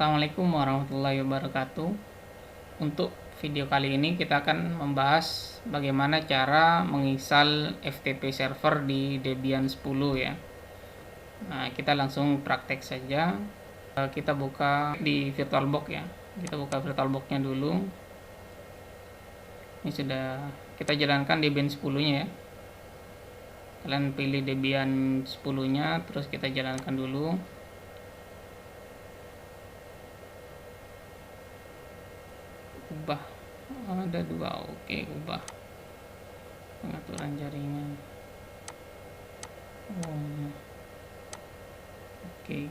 Assalamualaikum warahmatullahi wabarakatuh. Untuk video kali ini kita akan membahas bagaimana cara menginstal FTP server di Debian 10 ya. Nah, kita langsung praktek saja. Kita buka di VirtualBox ya. Kita buka VirtualBox-nya dulu. Ini sudah kita jalankan Debian 10-nya ya. Kalian pilih Debian 10-nya, terus kita jalankan dulu. Ubah, ada dua, oke, ubah pengaturan jaringan. Oke.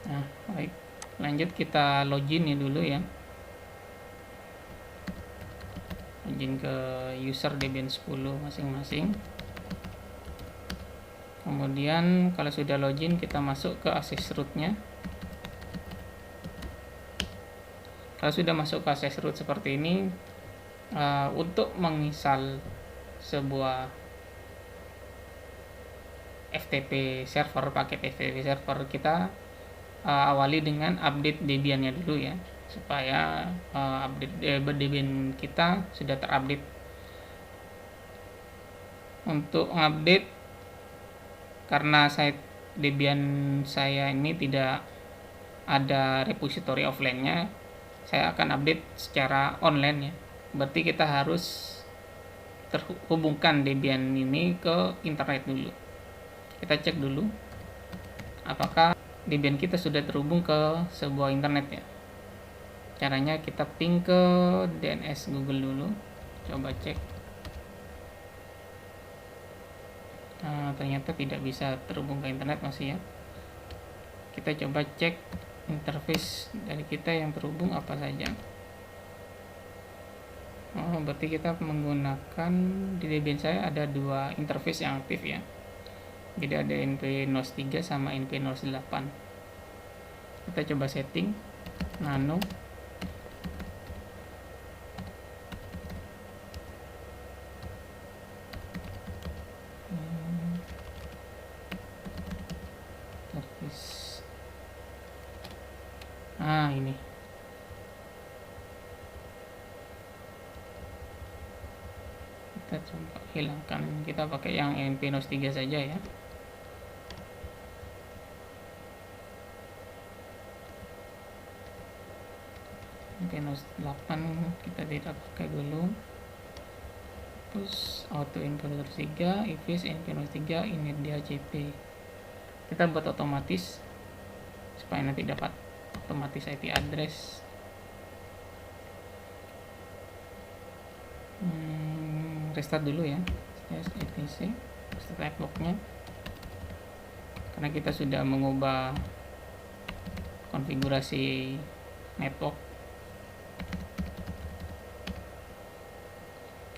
Nah, baik. Lanjut kita login ya dulu ya. Login ke user Debian 10 masing-masing. Kemudian kalau sudah login, kita masuk ke access root-nya. Kalau sudah masuk ke access root seperti ini, untuk menginstal sebuah FTP server, paket FTP server, kita awali dengan update Debian-nya dulu ya, supaya Debian kita sudah terupdate. Untuk update, karena Debian saya ini tidak ada repository offline-nya, saya akan update secara online ya. Berarti kita harus terhubungkan Debian ini ke internet dulu. Kita cek dulu apakah Debian kita sudah terhubung ke sebuah internet ya. Caranya kita ping ke DNS Google dulu. Coba cek. Nah, ternyata tidak bisa terhubung ke internet masih ya. Kita coba cek interface dari kita yang terhubung apa saja. Berarti kita menggunakan di Debian saya ada dua interface yang aktif ya. Jadi ada np-nos 3 sama np-nos 8. Kita coba setting nano. Service. Ini. Kita coba hilangkan. Kita pakai yang np-nos 3 saja ya. np-nos 8 kita tidak pakai dulu. Terus auto np-nos 3, ifis np-nos 3 ini dia cp. Kita buat otomatis supaya nanti dapat otomatis IP address. Restart dulu ya, etc restart networknya, karena kita sudah mengubah konfigurasi network.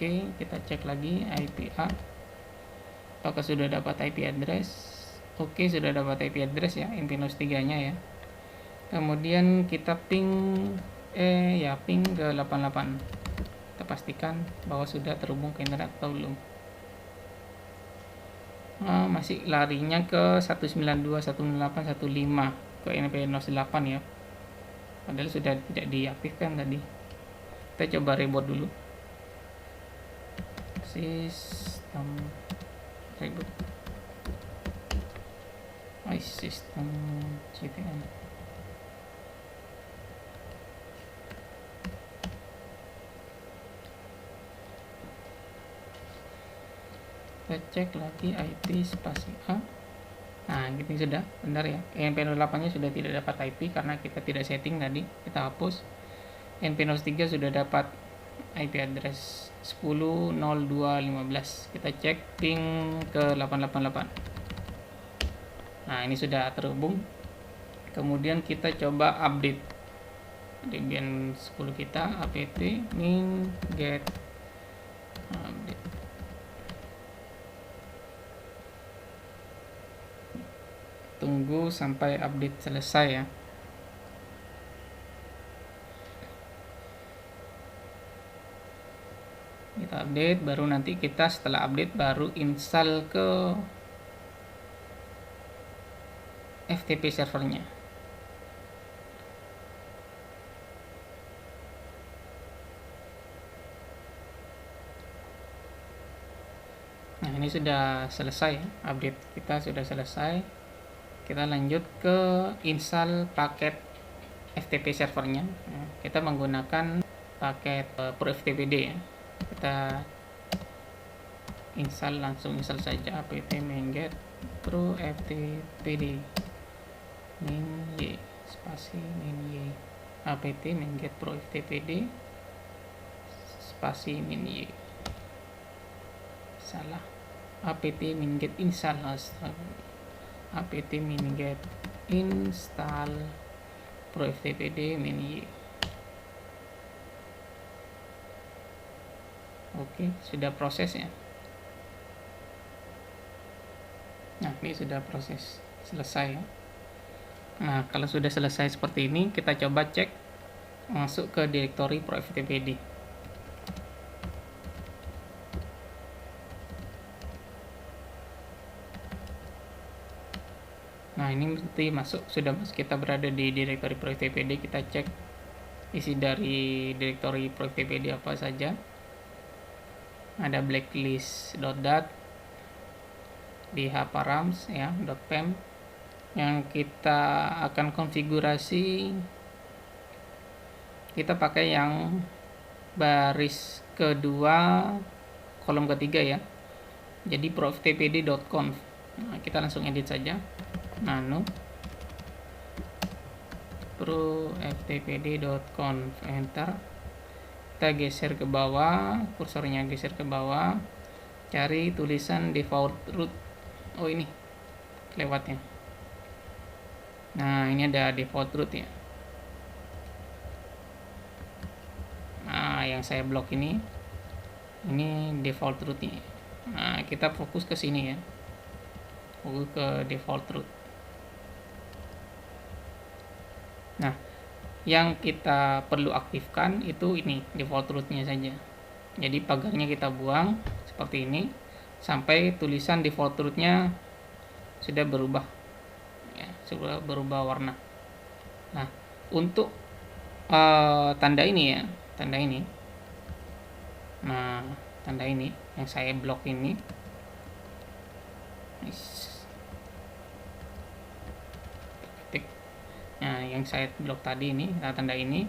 Oke, kita cek lagi IPA apakah sudah dapat IP address. Oke, sudah dapat IP address ya, np-nos 3 nya ya. Kemudian kita ping ping ke 88. Kita pastikan bahwa sudah terhubung ke internet atau belum. Masih larinya ke 192.168.1.5 ke np-nos 8 ya, padahal sudah tidak diaktifkan tadi. Kita coba reboot dulu. Sistem reboot. Sistem CTN. Kita cek lagi IP spasi A. Nah, gitu sudah benar ya. np-nos 8 nya sudah tidak dapat IP karena kita tidak setting tadi, kita hapus. np-nos 3 sudah dapat IP address 10.02.15. Kita cek ping ke 888. Nah, ini sudah terhubung. Kemudian kita coba update Debian 10 kita, apt min get update. tunggu sampai update selesai ya. Kita update, baru nanti kita setelah update baru install ke FTP servernya. Nah, ini sudah selesai ya, update kita sudah selesai. Kita lanjut ke install paket FTP servernya. Nah, kita menggunakan paket ProFTPD ya. Kita langsung install saja apt mainget ProFTPD min y spasi min y apt mainget ProFTPD spasi min y, salah, apt mainget install, apt mainget install ProFTPD min y. Oke, sudah proses ya. Nah, ini sudah proses selesai ya. Nah, kalau sudah selesai seperti ini, kita coba cek masuk ke direktori ProFTPD. Nah, ini nanti sudah masuk, kita berada di direktori ProFTPD. Kita cek isi dari direktori ProFTPD apa saja. Ada blacklist.dat di hparams ya, .pem. Yang kita akan konfigurasi, kita pakai yang baris kedua kolom ketiga ya, jadi proftpd.conf. Nah, kita langsung edit saja, nano proftpd.conf, enter. Kita geser ke bawah, kursornya geser ke bawah, cari tulisan default root. Oh, ini lewatnya. Nah, ini ada default root ya. Nah, yang saya blok ini default rootnya. Nah, kita fokus ke sini ya, fokus ke default root. Nah, yang kita perlu aktifkan itu ini default rootnya saja. Jadi pagarnya kita buang seperti ini sampai tulisan default rootnya sudah berubah ya, sudah berubah warna. Nah, untuk tanda ini ya, tanda ini. Nah, tanda ini yang saya blok ini. Nah, yang saya blok tadi ini, tanda ini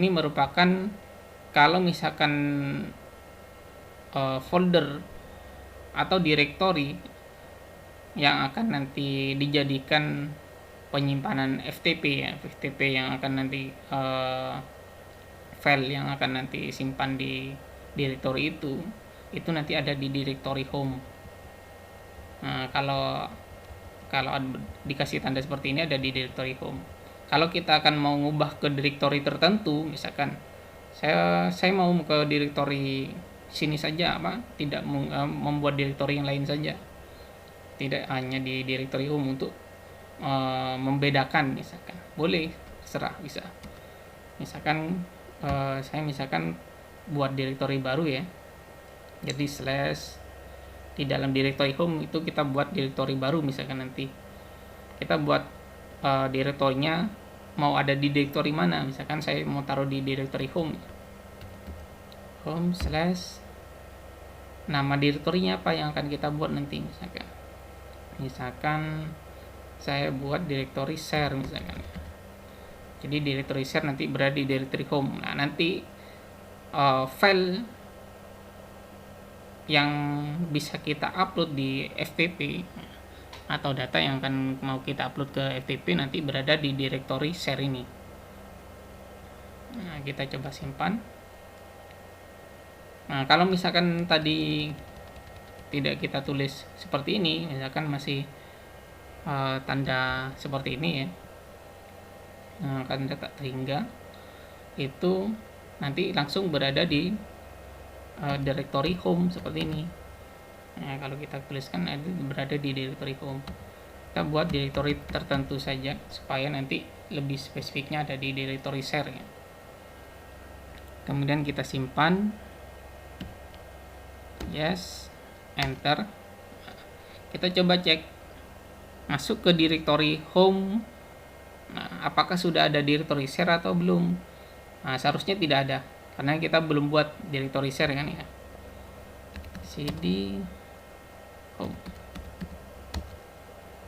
merupakan kalau misalkan folder atau directory yang akan nanti dijadikan penyimpanan FTP ya, FTP yang akan nanti file yang akan nanti simpan di directory itu nanti ada di directory home. Nah, kalau dikasih tanda seperti ini ada di directory home. Kalau kita akan mau ngubah ke directory tertentu, misalkan saya mau ke directory sini saja, tidak membuat directory yang lain saja, tidak hanya di directory home untuk membedakan, misalkan boleh, terserah, bisa. Misalkan saya buat directory baru ya, jadi slash di dalam directory home itu kita buat directory baru, misalkan nanti kita buat direktorinya mau ada di directory mana, misalkan saya mau taruh di directory home slash nama direktorinya apa yang akan kita buat nanti, misalkan saya buat directory share misalkan. Jadi directory share nanti berada di directory home. Nah, nanti file yang bisa kita upload di FTP atau data yang akan mau kita upload ke FTP nanti berada di directory share ini. Nah, kita coba simpan. Nah, kalau misalkan tadi tidak kita tulis seperti ini, misalkan masih tanda seperti ini ya, tanda tak terhingga, itu nanti langsung berada di directory home seperti ini. Nah, kalau kita tuliskan itu berada di directory home. kita buat directory tertentu saja supaya nanti lebih spesifiknya ada di directory share ya. Kemudian kita simpan, yes, enter. Kita coba cek masuk ke directory home. Nah, apakah sudah ada directory share atau belum? Nah, seharusnya tidak ada karena kita belum buat directory share kan ya. cd home,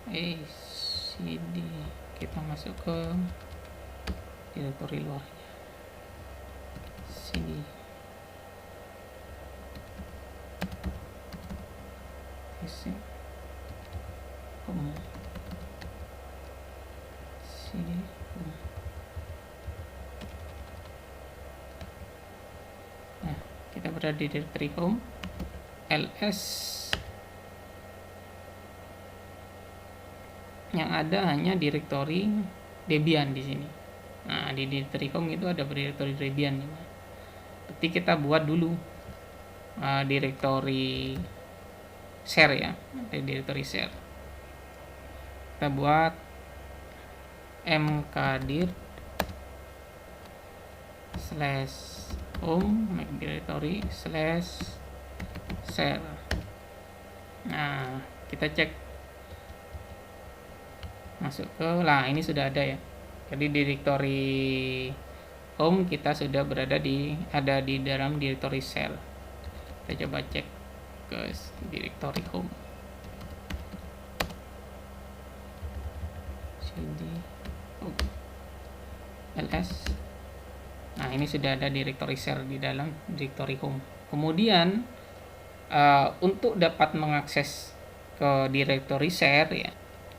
cd, kita masuk ke directory luarnya, cd home, cd home. Nah, kita berada di directory home, ls yang ada hanya directory Debian di sini. Nah, di directory home itu ada directory Debian. Berarti kita buat dulu directory share ya, directory share. Kita buat mkdir /home make directory /share. Nah, kita cek masuk ke, lah ini sudah ada ya. Jadi directory home kita sudah ada di dalam directory share. Kita coba cek ke directory home, cd home ls. Nah, ini sudah ada directory share di dalam directory home. Kemudian untuk dapat mengakses ke directory share ya,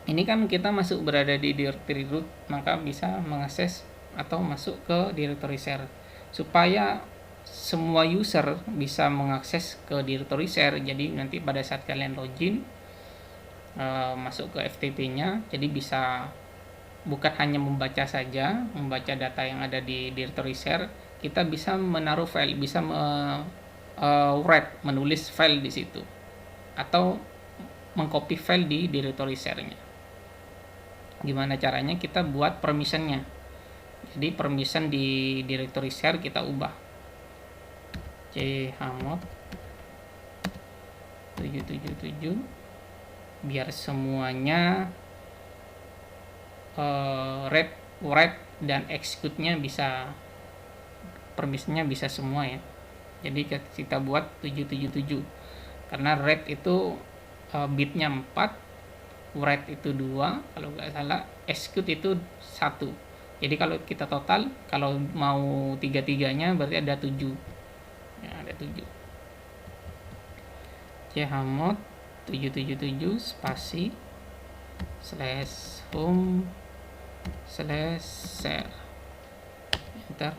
ini kan kita berada di directory root, maka bisa mengakses atau masuk ke directory share. Supaya semua user bisa mengakses ke directory share, jadi nanti pada saat kalian login masuk ke FTP-nya, jadi bisa bukan hanya membaca saja, membaca data yang ada di directory share, kita bisa menaruh file, bisa write, menulis file di situ, atau mengcopy file di directory share-nya. Gimana caranya? Kita buat permission-nya. Jadi permission di directory share kita ubah chmod 777 biar semuanya read, write, dan execute-nya bisa, permission-nya bisa semua ya. Jadi kita buat 777 karena read itu bitnya 4, write itu 2 kalau nggak salah, execute itu 1. Jadi kalau kita total, kalau mau tiga-tiganya berarti ada 7 ya, ada 7. chmod 777 spasi /home /share, enter.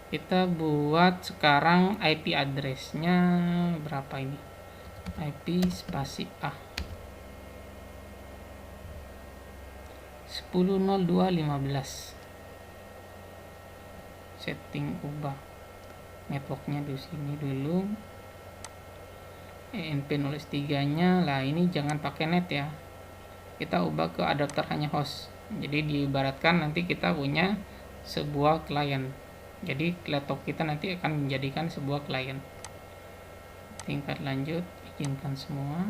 Kita buat sekarang IP address-nya berapa ini, IP spasi A 10.02.15. setting ubah networknya di sini dulu, ENP03 nya lah, ini jangan pakai net ya, kita ubah ke adapter hanya host. Jadi diibaratkan nanti kita punya sebuah klien, jadi laptop kita nanti akan menjadikan sebuah klien. Tingkat lanjut, izinkan semua,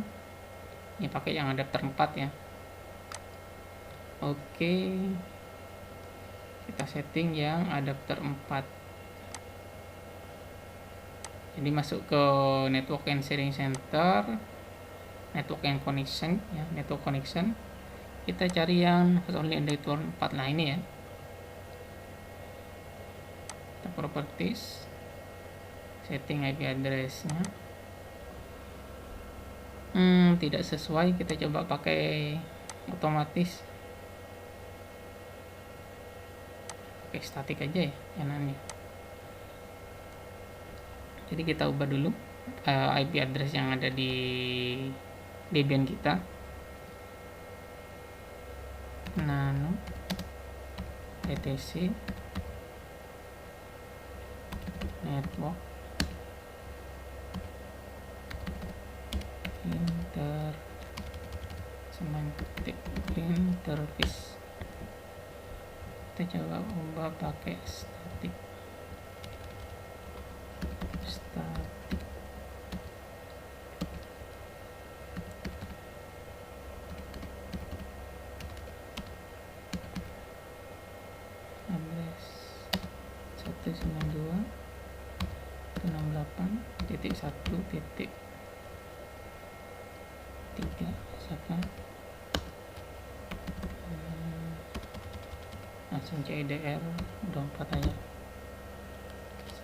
ini pakai yang adapter 4 ya. Oke, kita setting yang adapter 4. Jadi masuk ke network and sharing center, network and connection ya, network connection. Kita cari yang only network 4 lah ini ya. Kita properties, setting IP address-nya. Tidak sesuai, kita coba pakai otomatis. Pakai statik aja ya enaknya. Jadi kita ubah dulu IP address yang ada di Debian kita. Nano etc network 9.print_service. Kita coba ubah pakai static address 192.168.1.3 misalkan. Langsung CIDR udah 4 aja,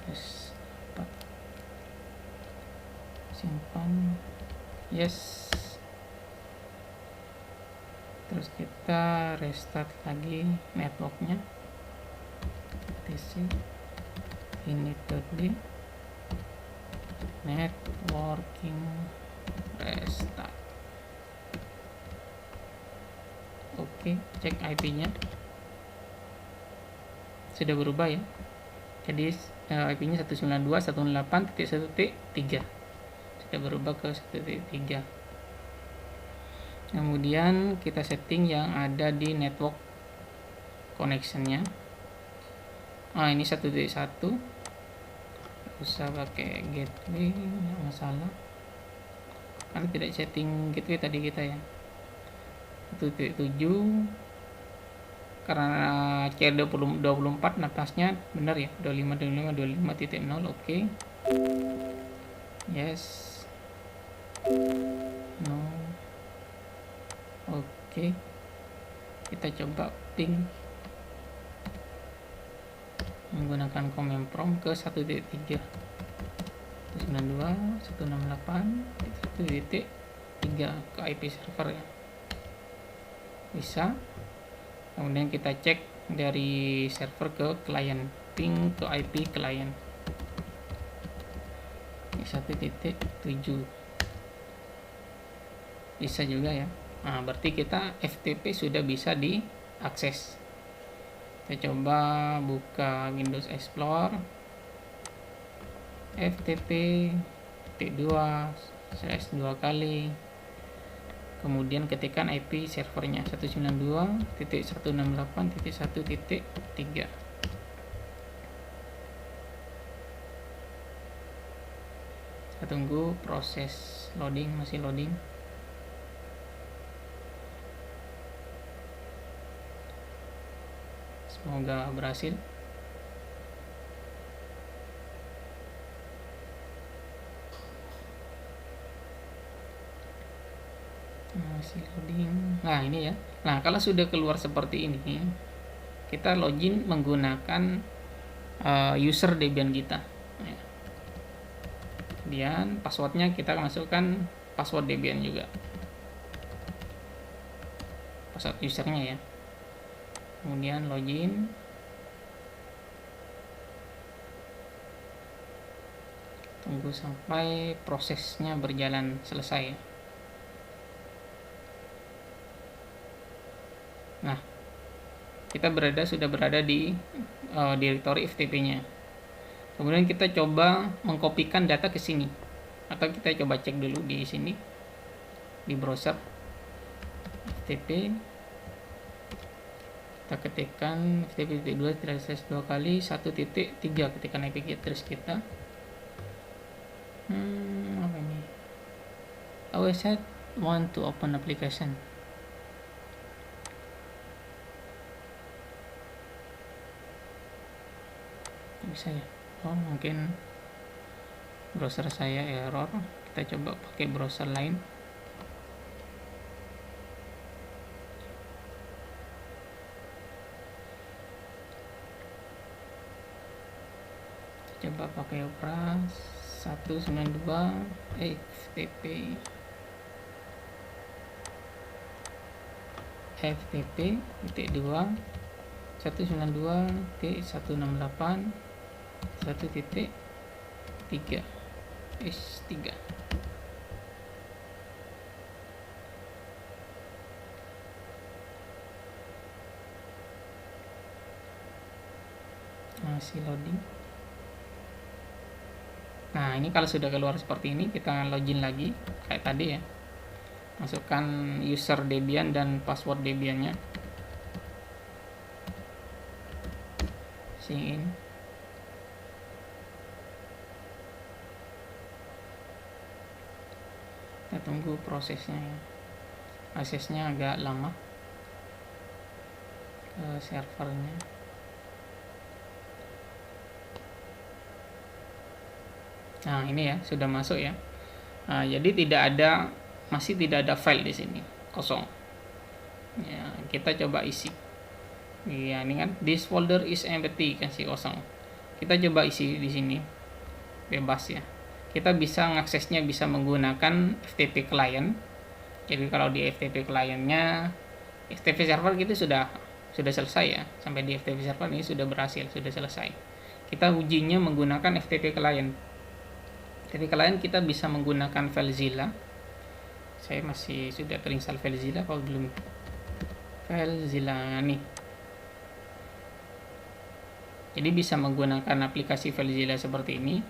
/4 simpan, yes. Terus kita restart lagi networknya, tc init.d networking restart. Oke, cek IP-nya sudah berubah ya. Jadi IP-nya 192.168.1.3 sudah berubah ke 1.3. Kemudian kita setting yang ada di network connection-nya. Ini 1.1, usah pakai gateway, nggak masalah karena tidak setting gateway tadi kita ya. 1.7 karena CR24 napasnya benar ya, 25.0. Oke. Yes. No. Oke. Kita coba ping menggunakan command prompt ke 1.3 192.168.1.3 ke IP server ya. Bisa. Kemudian kita cek dari server ke klien, ping ke IP klien 1.7 bisa juga ya. Berarti kita FTP sudah bisa diakses. Kita coba buka Windows Explorer, FTP T2/2 kali, kemudian ketikkan IP servernya 192.168.1.3. Kita tunggu proses loading, masih loading. Semoga berhasil. Masih loading. Nah ini ya. Nah kalau sudah keluar seperti ini, kita login menggunakan user Debian kita. Kemudian passwordnya kita masukkan password Debian juga, password usernya ya. Kemudian login. Tunggu sampai prosesnya berjalan selesai. Nah, kita sudah berada di direktori FTP-nya. Kemudian kita coba mengkopikan data ke sini, atau kita coba cek dulu di sini di browser FTP. Kita ketikkan FTP 2 kali 1.3, ketikkan IP address kita. Apa ini? Our site want to open application. Bisa ya? Mungkin browser saya error. Kita coba pakai browser lain. Coba pakai Opera 192 FTP 2 192.168.1.3 S3. Masih loading. Nah ini kalau sudah keluar seperti ini, kita login lagi kayak tadi ya. masukkan user Debian dan password Debiannya, sign in. Kita tunggu prosesnya ya. Aksesnya agak lama ke servernya. Nah, ini ya sudah masuk ya. Nah, jadi masih tidak ada file di sini, kosong. Ya, kita coba isi. Ya, ini kan this folder is empty, kasih kosong. Kita coba isi di sini, bebas ya. Kita bisa mengaksesnya bisa menggunakan FTP client. Jadi kalau di FTP clientnya, FTP server gitu sudah selesai ya. Sampai di FTP server ini sudah berhasil, sudah selesai. Kita ujinya menggunakan FTP client. FTP client kita bisa menggunakan FileZilla. Saya masih sudah terinstall FileZilla, kalau belum FileZilla nih. Jadi bisa menggunakan aplikasi FileZilla seperti ini,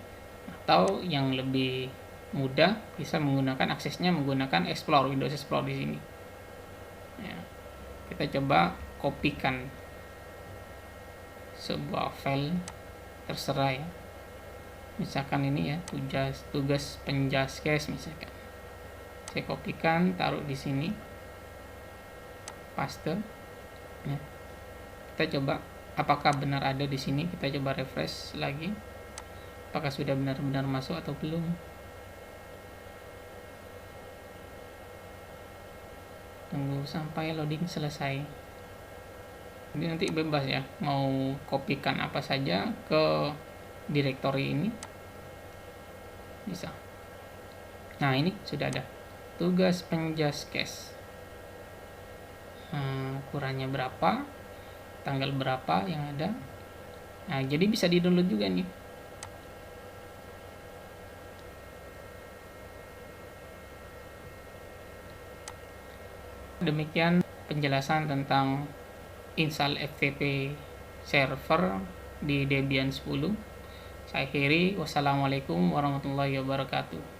atau yang lebih mudah bisa menggunakan aksesnya menggunakan Explore, Windows Explore di sini. Ya, kita coba kopikan sebuah file, terserah ya. Misalkan ini ya, tugas penjaskes misalkan. Saya kopikan, taruh di sini, paste. Ya. Kita coba apakah benar ada di sini. Kita coba refresh lagi, apakah sudah benar-benar masuk atau belum. Tunggu sampai loading selesai. Jadi nanti bebas ya, mau kopikan apa saja ke directory ini bisa. Nah, ini sudah ada tugas penjaskes. Ukurannya berapa, tanggal berapa yang ada. Nah, jadi bisa di download juga nih. Demikian penjelasan tentang install FTP server di Debian 10. Saya akhiri, wassalamualaikum warahmatullahi wabarakatuh.